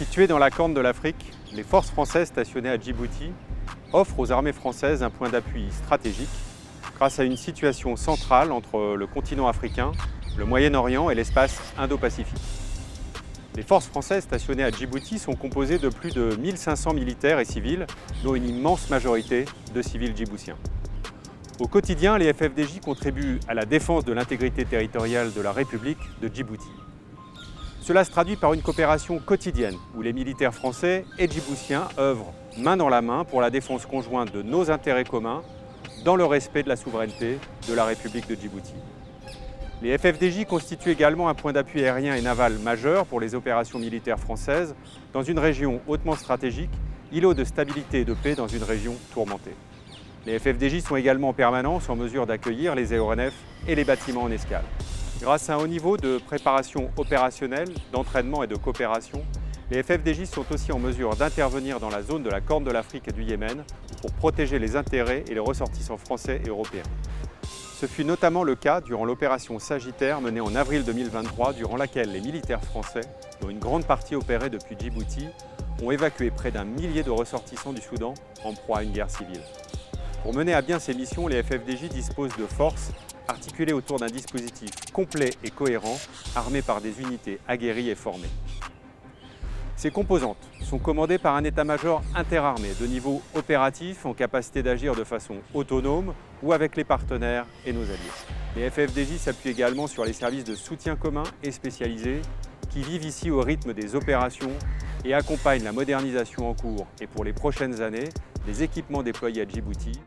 Situées dans la Corne de l'Afrique, les forces françaises stationnées à Djibouti offrent aux armées françaises un point d'appui stratégique grâce à une situation centrale entre le continent africain, le Moyen-Orient et l'espace Indo-Pacifique. Les forces françaises stationnées à Djibouti sont composées de plus de 1500 militaires et civils, dont une immense majorité de civils djiboutiens. Au quotidien, les FFDJ contribuent à la défense de l'intégrité territoriale de la République de Djibouti. Cela se traduit par une coopération quotidienne où les militaires français et djiboutiens œuvrent main dans la main pour la défense conjointe de nos intérêts communs dans le respect de la souveraineté de la République de Djibouti. Les FFDJ constituent également un point d'appui aérien et naval majeur pour les opérations militaires françaises dans une région hautement stratégique, îlot de stabilité et de paix dans une région tourmentée. Les FFDJ sont également en permanence en mesure d'accueillir les aéronefs et les bâtiments en escale. Grâce à un haut niveau de préparation opérationnelle, d'entraînement et de coopération, les FFDJ sont aussi en mesure d'intervenir dans la zone de la Corne de l'Afrique et du Yémen pour protéger les intérêts et les ressortissants français et européens. Ce fut notamment le cas durant l'opération Sagittaire menée en avril 2023, durant laquelle les militaires français, dont une grande partie opérait depuis Djibouti, ont évacué près d'1 millier de ressortissants du Soudan en proie à une guerre civile. Pour mener à bien ces missions, les FFDJ disposent de forces articulées autour d'un dispositif complet et cohérent, armé par des unités aguerries et formées. Ces composantes sont commandées par un état-major interarmé de niveau opératif en capacité d'agir de façon autonome ou avec les partenaires et nos alliés. Les FFDJ s'appuient également sur les services de soutien commun et spécialisés qui vivent ici au rythme des opérations et accompagnent la modernisation en cours et pour les prochaines années des équipements déployés à Djibouti